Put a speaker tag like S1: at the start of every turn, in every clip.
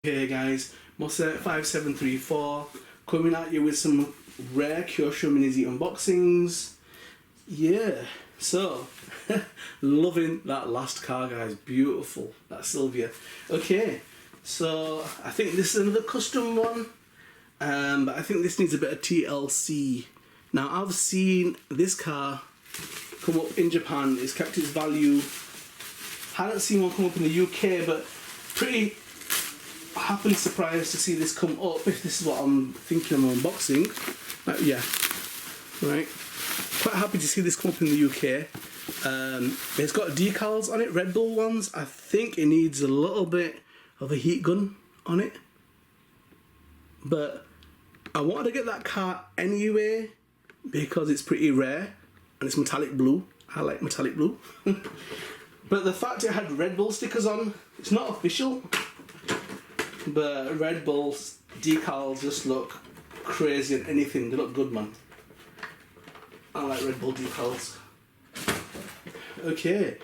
S1: Hey guys, Moset5734 coming at you with some rare Kyosho Mini Z unboxings. Yeah, so loving that last car, guys. Beautiful, that Sylvia. Okay, so I think this is another custom one, but I think this needs a bit of TLC. Now I've seen this car come up in Japan. It's kept its value. Hadn't seen one come up in the UK, but pretty happily surprised to see this come up, if this is what I'm thinking of unboxing. Yeah, right. Quite happy to see this come up in the UK. It's got decals on it, Red Bull ones. I think it needs a little bit of a heat gun on it, but I wanted to get that car anyway because it's pretty rare and it's metallic blue. I like metallic blue. But the fact it had Red Bull stickers on, it's not official, but Red Bull's decals just look crazy and anything. They look good, man. I like Red Bull decals. Okay,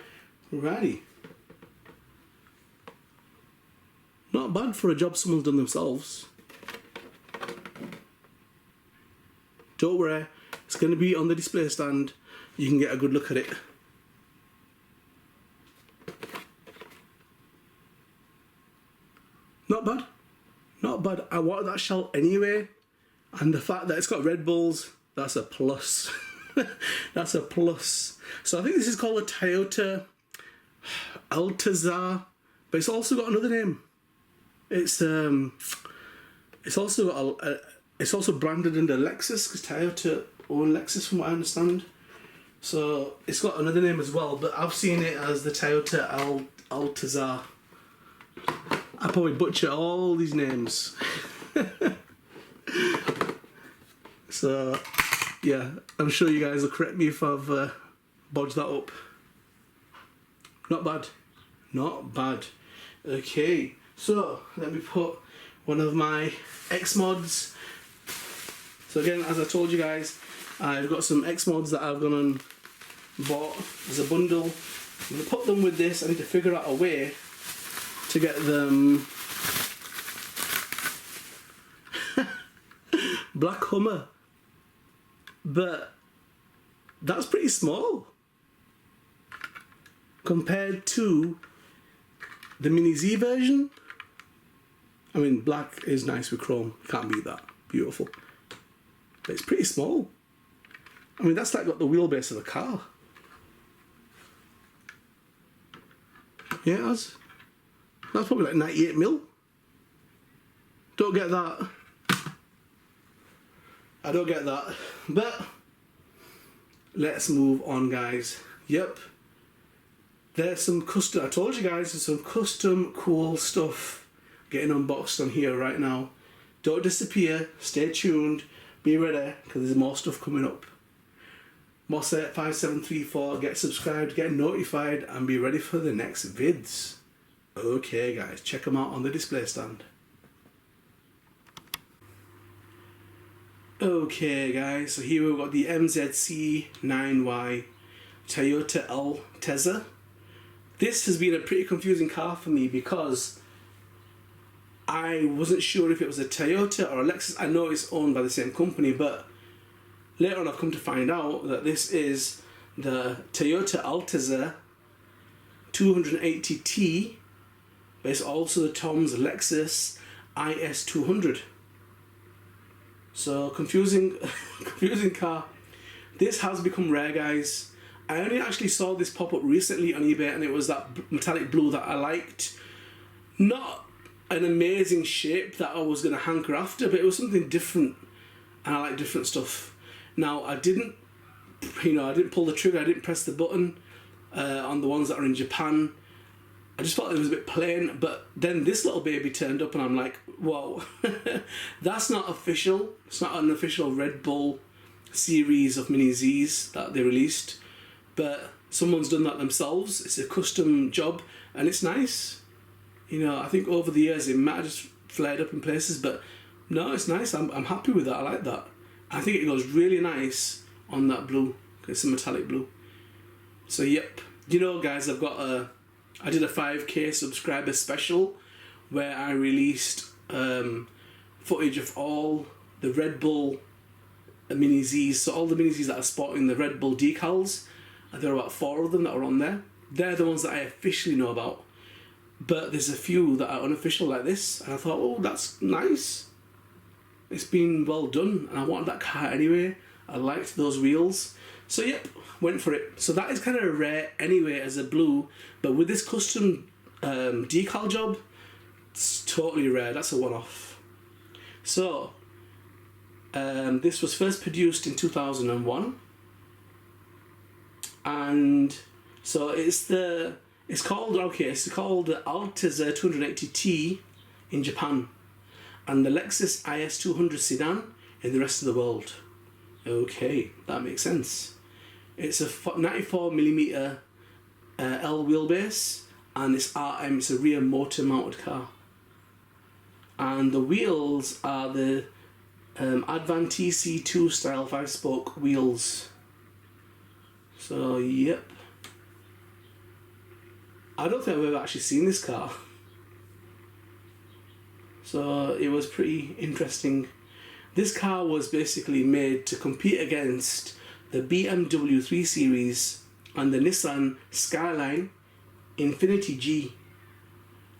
S1: righty. Not bad for a job someone's done themselves. Don't worry, it's going to be on the display stand. You can get a good look at it. Not bad, not bad. I wanted that shell anyway, and the fact that it's got Red Bulls, that's a plus. That's a plus. So I think this is called a Toyota Altezza, but it's also got another name. It's also it's also branded under Lexus, because Toyota own Lexus from what I understand. So it's got another name as well, but I've seen it as the Toyota Altezza. I probably butcher all these names. So, yeah, I'm sure you guys will correct me if I've bodged that up. Not bad. Not bad. Okay, so let me put one of my X mods. So again, as I told you guys, I've got some X mods that I've gone and bought as a bundle. I'm going to put them with this. I need to figure out a way to get them. Black Hummer, but that's pretty small compared to the Mini Z version. I mean, black is nice with chrome, can't beat that, beautiful, but it's pretty small. I mean, that's like got the wheelbase of a car. Yeah, that's probably like 98 mil. Don't get that. I don't get that. But let's move on, guys. Yep. There's some custom, I told you guys, there's some custom cool stuff getting unboxed on here right now. Don't disappear. Stay tuned. Be ready, because there's more stuff coming up. Moset5734, get subscribed, get notified, and be ready for the next vids. Okay guys, check them out on the display stand. Okay guys, so here we've got the MZC9Y Toyota Altezza. This has been a pretty confusing car for me because I wasn't sure if it was a Toyota or a Lexus. I know it's owned by the same company, but later on I've come to find out that this is the Toyota Altezza 280T, but it's also the Tom's Lexus IS200. So confusing, confusing car. This has become rare, guys. I only actually saw this pop up recently on eBay, and it was that metallic blue that I liked. Not an amazing shape that I was going to hanker after, but it was something different, and I like different stuff. Now I didn't pull the trigger. I didn't press the button on the ones that are in Japan. I just thought it was a bit plain, but then this little baby turned up and I'm like, whoa, that's not official. It's not an official Red Bull series of Mini Zs that they released, but someone's done that themselves. It's a custom job and it's nice. You know, I think over the years it might have just flared up in places, but no, it's nice. I'm happy with that. I like that. I think it goes really nice on that blue. It's a metallic blue. So yep, you know guys, I did a 5K subscriber special where I released footage of all the Red Bull Mini Zs, so all the Mini Zs that are sporting the Red Bull decals, and there are about 4 of them that are on there. They're the ones that I officially know about, but there's a few that are unofficial like this, and I thought, oh, that's nice. It's been well done, and I wanted that car anyway. I liked those wheels, so yep, went for it. So that is kind of rare anyway as a blue, but with this custom decal job, it's totally rare. That's a one-off. So this was first produced in 2001, and so it's called the Altezza 280T in Japan, and the Lexus IS 200 sedan in the rest of the world. Okay, that makes sense. It's a 94mm L wheelbase, and it's RM. It's a rear motor mounted car, and the wheels are the Advan TC2 style 5-spoke wheels. So yep, I don't think I've ever actually seen this car, so it was pretty interesting. This car was basically made to compete against the BMW 3 Series and the Nissan Skyline Infiniti G,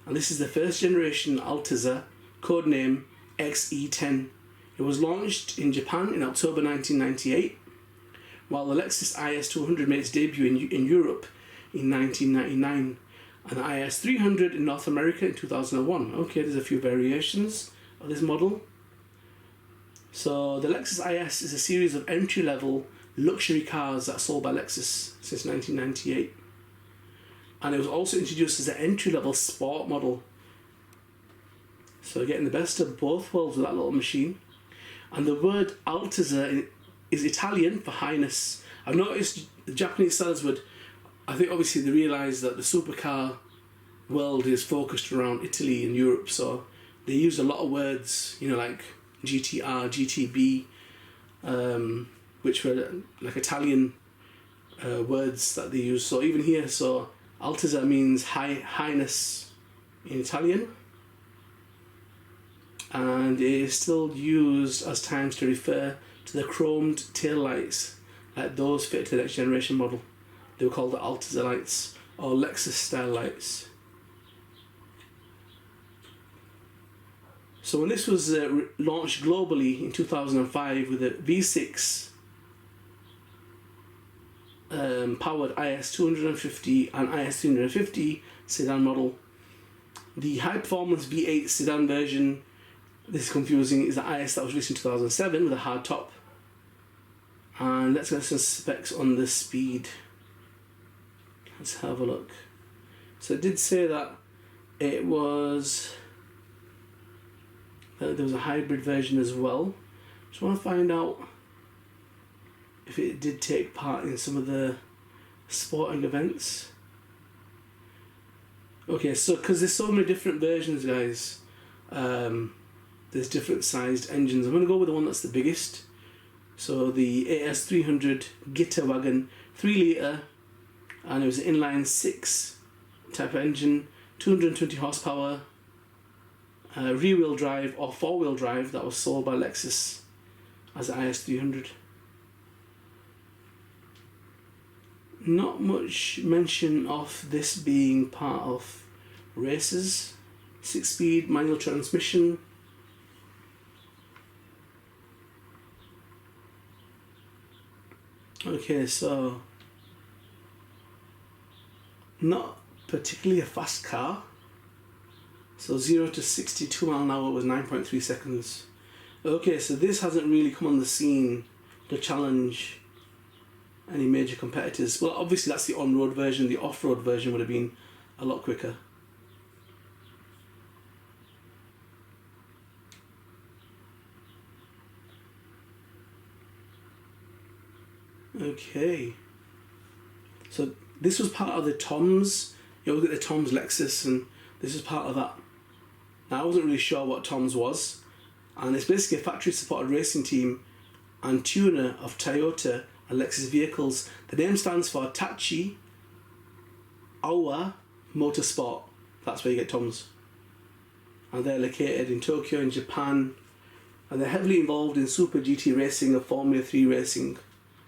S1: and this is the first generation Altezza, codename XE10. It was launched in Japan in October 1998, while the Lexus IS 200 made its debut in Europe in 1999, and the IS 300 in North America in 2001. Okay, there's a few variations of this model. So the Lexus IS is a series of entry-level luxury cars that are sold by Lexus since 1998, and it was also introduced as an entry-level sport model. So getting the best of both worlds with that little machine. And the word Altezza is Italian for highness. I've noticed the Japanese sellers I think obviously they realise that the supercar world is focused around Italy and Europe, so they use a lot of words, you know, like GTR, GTB, which were like Italian words that they use. So even here, so Altezza means highness in Italian, and it is still used as times to refer to the chromed tail lights like those fitted to the next generation model. They were called the Altezza lights or Lexus style lights. So when this was launched globally in 2005 with a V6 powered IS 250 and IS 350 sedan model, the high performance V8 sedan version, this is confusing, is the IS that was released in 2007 with a hard top. And let's get some specs on the speed. Let's have a look. So it did say that there was a hybrid version as well. Just want to find out if it did take part in some of the sporting events. Okay, so because there's so many different versions, guys, there's different sized engines. I'm going to go with the one that's the biggest. So the AS300 Gitter Wagon, 3 litre, and it was an inline 6 type of engine, 220 horsepower, rear wheel drive or 4-wheel drive, that was sold by Lexus as an IS300. Not much mention of this being part of races. 6-speed manual transmission. Okay, so not particularly a fast car. So 0 to 62 mile an hour was 9.3 seconds. Okay, so this hasn't really come on the scene to challenge any major competitors. Well, obviously that's the on-road version. The off-road version would have been a lot quicker. Okay, so this was part of the Toms. You look at the Toms Lexus, and this is part of that. Now I wasn't really sure what Toms was, and it's basically a factory supported racing team and tuner of Toyota and Lexus vehicles. The name stands for Tachi Awa Motorsport. That's where you get Toms. and they're located in Tokyo in Japan, and they're heavily involved in Super GT racing and Formula 3 racing.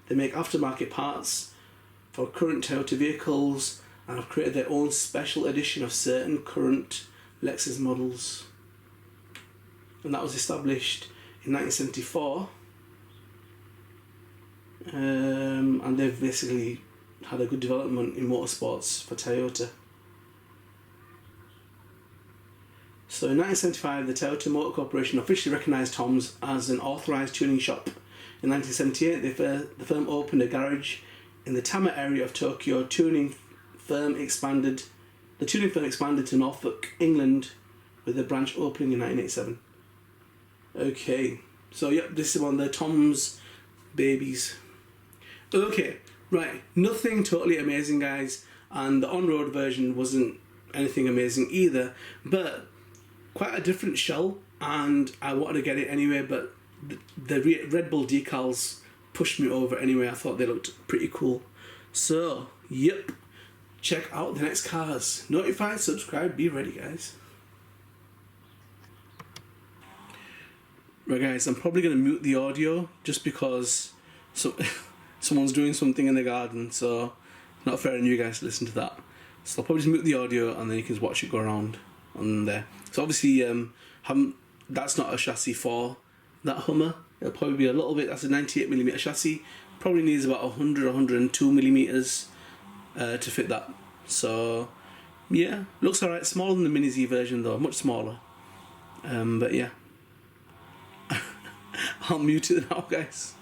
S1: They make aftermarket parts for current Toyota vehicles and have created their own special edition of certain current Lexus models. And that was established in 1974. And they've basically had a good development in motorsports for Toyota. So in 1975, the Toyota Motor Corporation officially recognised Tom's as an authorised tuning shop. In 1978, the firm opened a garage in the Tama area of Tokyo. The tuning firm expanded to Norfolk, England, with a branch opening in 1987. Okay, so yep, this is one of the Tom's babies. Okay, right, nothing totally amazing, guys, and the on-road version wasn't anything amazing either, but quite a different shell, and I wanted to get it anyway, but the Red Bull decals pushed me over anyway. I thought they looked pretty cool. So, yep, check out the next cars. Notify, subscribe, be ready, guys. Right, guys, I'm probably going to mute the audio just because someone's doing something in the garden, so not fair on you guys to listen to that. So I'll probably just mute the audio and then you can just watch it go around on there. So obviously, that's not a chassis for that Hummer. It'll probably be a little bit. That's a 98mm chassis. Probably needs about 102mm to fit that. So yeah, looks alright. Smaller than the Mini Z version though, much smaller. But yeah, I'll mute it now, guys.